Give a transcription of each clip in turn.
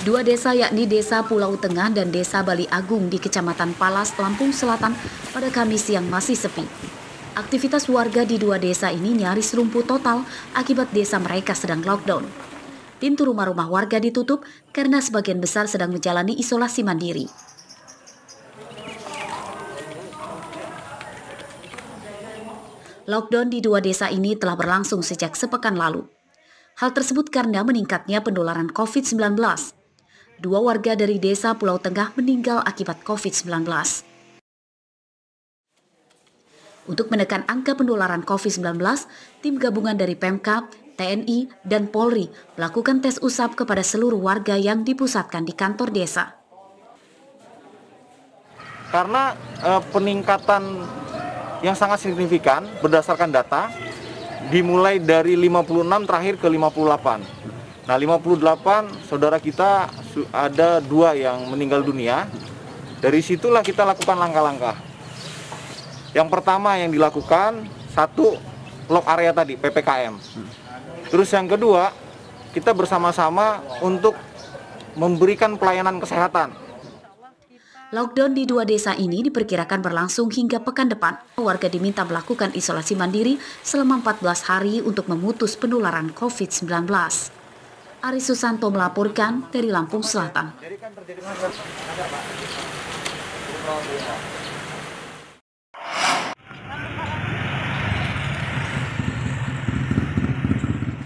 Dua desa yakni Desa Pulau Tengah dan Desa Bali Agung di Kecamatan Palas, Lampung Selatan pada Kamis siang masih sepi. Aktivitas warga di dua desa ini nyaris lumpuh total akibat desa mereka sedang lockdown. Pintu rumah-rumah warga ditutup karena sebagian besar sedang menjalani isolasi mandiri. Lockdown di dua desa ini telah berlangsung sejak sepekan lalu. Hal tersebut karena meningkatnya penularan COVID-19. Dua warga dari Desa Pulau Tengah meninggal akibat COVID-19. Untuk menekan angka penularan COVID-19, tim gabungan dari Pemkab, TNI, dan Polri melakukan tes usap kepada seluruh warga yang dipusatkan di kantor desa. Karena peningkatan yang sangat signifikan berdasarkan data, dimulai dari 56 terakhir ke 58. Nah, 58 saudara kita ada 2 yang meninggal dunia. Dari situlah kita lakukan langkah-langkah. Yang pertama yang dilakukan, 1, lock area tadi, PPKM. Terus yang kedua, kita bersama-sama untuk memberikan pelayanan kesehatan. Lockdown di dua desa ini diperkirakan berlangsung hingga pekan depan. Warga diminta melakukan isolasi mandiri selama 14 hari untuk memutus penularan COVID-19. Ari Susanto melaporkan dari Lampung Selatan.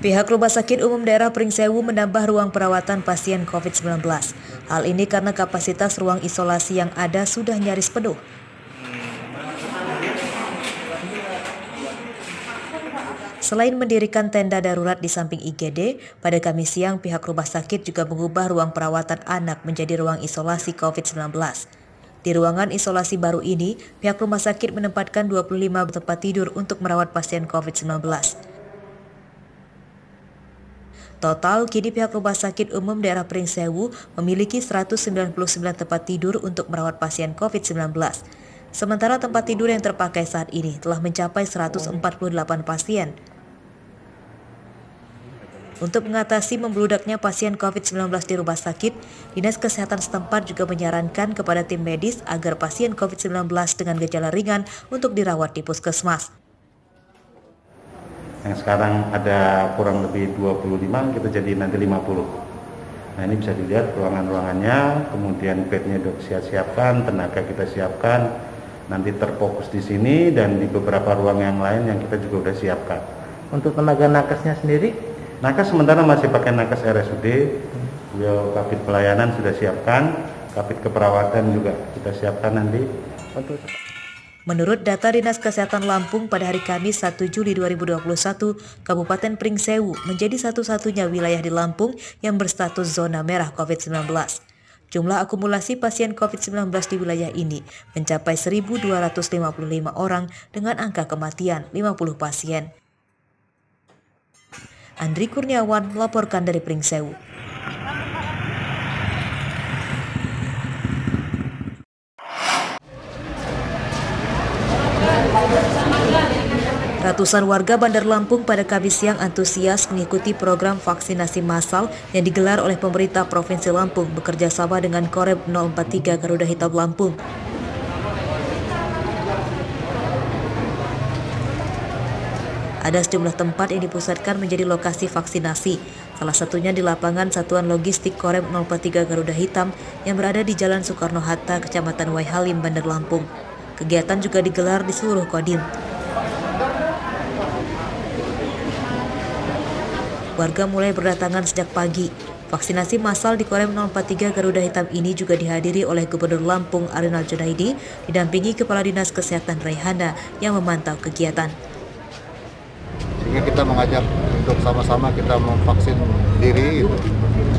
Pihak Rumah Sakit Umum Daerah Pringsewu menambah ruang perawatan pasien COVID-19. Hal ini karena kapasitas ruang isolasi yang ada sudah nyaris penuh. Selain mendirikan tenda darurat di samping IGD, pada Kamis siang pihak rumah sakit juga mengubah ruang perawatan anak menjadi ruang isolasi COVID-19. Di ruangan isolasi baru ini, pihak rumah sakit menempatkan 25 tempat tidur untuk merawat pasien COVID-19. Total, kini pihak Rumah Sakit Umum Daerah Pringsewu memiliki 199 tempat tidur untuk merawat pasien COVID-19. Sementara tempat tidur yang terpakai saat ini telah mencapai 148 pasien. Untuk mengatasi membludaknya pasien COVID-19 di rumah sakit, Dinas Kesehatan setempat juga menyarankan kepada tim medis agar pasien COVID-19 dengan gejala ringan untuk dirawat di puskesmas. Yang sekarang ada kurang lebih 25, kita jadi nanti 50. Nah, ini bisa dilihat ruangan-ruangannya, kemudian bednya sudah siapkan, tenaga kita siapkan, nanti terfokus di sini dan di beberapa ruang yang lain yang kita juga sudah siapkan. Untuk tenaga nakesnya sendiri? Nakes sementara masih pakai nakes RSUD, kabit pelayanan sudah siapkan, kabit keperawatan juga kita siapkan nanti. Menurut data Dinas Kesehatan Lampung pada hari Kamis 1 Juli 2021, Kabupaten Pringsewu menjadi satu-satunya wilayah di Lampung yang berstatus zona merah COVID-19. Jumlah akumulasi pasien COVID-19 di wilayah ini mencapai 1.255 orang dengan angka kematian 50 pasien. Andri Kurniawan melaporkan dari Pringsewu. Ratusan warga Bandar Lampung pada Kamis siang antusias mengikuti program vaksinasi massal yang digelar oleh pemerintah Provinsi Lampung bekerja sama dengan Korem 043 Garuda Hitam Lampung. Ada sejumlah tempat yang dipusatkan menjadi lokasi vaksinasi. Salah satunya di lapangan Satuan Logistik Korem 043 Garuda Hitam yang berada di Jalan Soekarno-Hatta, Kecamatan Waihalim, Bandar Lampung. Kegiatan juga digelar di seluruh Kodim. Warga mulai berdatangan sejak pagi. Vaksinasi massal di Korem 043 Garuda Hitam ini juga dihadiri oleh Gubernur Lampung Arinal Junaidi, didampingi Kepala Dinas Kesehatan Raihana yang memantau kegiatan. Sehingga kita mengajak untuk sama-sama kita memvaksin diri gitu.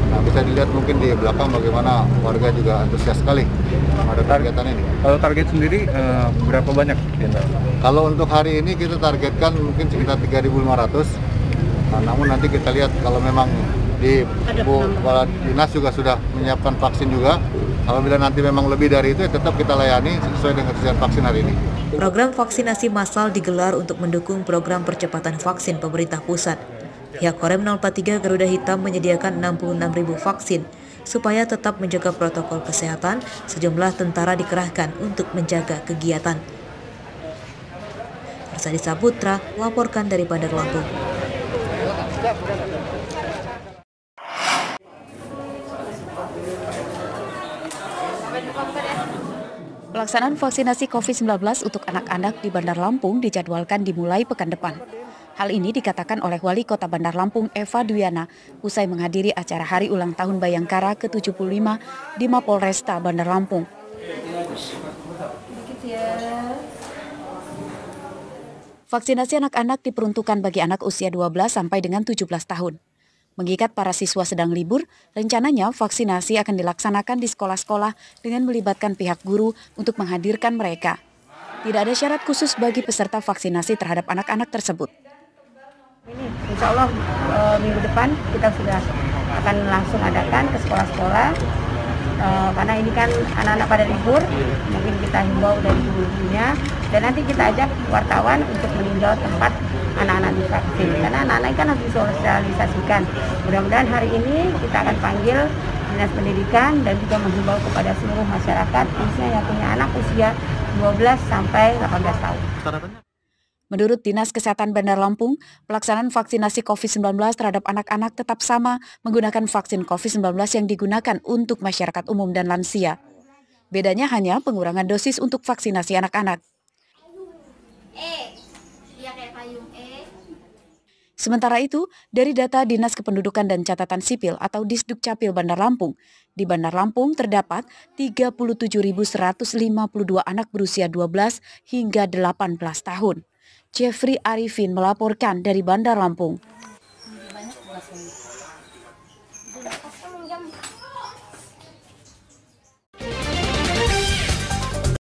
Nah, bisa dilihat mungkin di belakang bagaimana warga juga antusias sekali pada kegiatan ini. Kalau target sendiri berapa banyak? Kalau untuk hari ini kita targetkan mungkin sekitar 3.500. Nah, namun nanti kita lihat kalau memang di Kepala Dinas juga sudah menyiapkan vaksin juga. Apabila nanti memang lebih dari itu, tetap kita layani sesuai dengan ketersediaan vaksin hari ini. Program vaksinasi massal digelar untuk mendukung program percepatan vaksin pemerintah pusat. Pihak Korem 043 Garuda Hitam menyediakan 66.000 vaksin. Supaya tetap menjaga protokol kesehatan, sejumlah tentara dikerahkan untuk menjaga kegiatan. Persadi Saputra melaporkan dari Bandar Lampung. Pelaksanaan vaksinasi COVID-19 untuk anak-anak di Bandar Lampung dijadwalkan dimulai pekan depan. Hal ini dikatakan oleh Wali Kota Bandar Lampung Eva Duyana usai menghadiri acara Hari Ulang Tahun Bayangkara ke-75 di Mapolresta Bandar Lampung. Vaksinasi anak-anak diperuntukkan bagi anak usia 12 sampai dengan 17 tahun. Mengingat para siswa sedang libur, rencananya vaksinasi akan dilaksanakan di sekolah-sekolah dengan melibatkan pihak guru untuk menghadirkan mereka. Tidak ada syarat khusus bagi peserta vaksinasi terhadap anak-anak tersebut. Ini insya Allah minggu depan kita sudah akan langsung adakan ke sekolah-sekolah karena ini kan anak-anak pada libur, mungkin kita himbau dari dulu-dulunya dan nanti kita ajak wartawan untuk meninjau tempat anak-anak divaksin karena anak-anak kan harus disosialisasikan. Mudah-mudahan hari ini kita akan panggil Dinas Pendidikan dan juga menghimbau kepada seluruh masyarakat khususnya yang punya anak usia 12 sampai 18 tahun. Menurut Dinas Kesehatan Bandar Lampung, pelaksanaan vaksinasi COVID-19 terhadap anak-anak tetap sama menggunakan vaksin COVID-19 yang digunakan untuk masyarakat umum dan lansia. Bedanya hanya pengurangan dosis untuk vaksinasi anak-anak. Sementara itu, dari data Dinas Kependudukan dan Catatan Sipil atau Disdukcapil Bandar Lampung, di Bandar Lampung terdapat 37.152 anak berusia 12 hingga 18 tahun. Jeffrey Arifin melaporkan dari Bandar Lampung.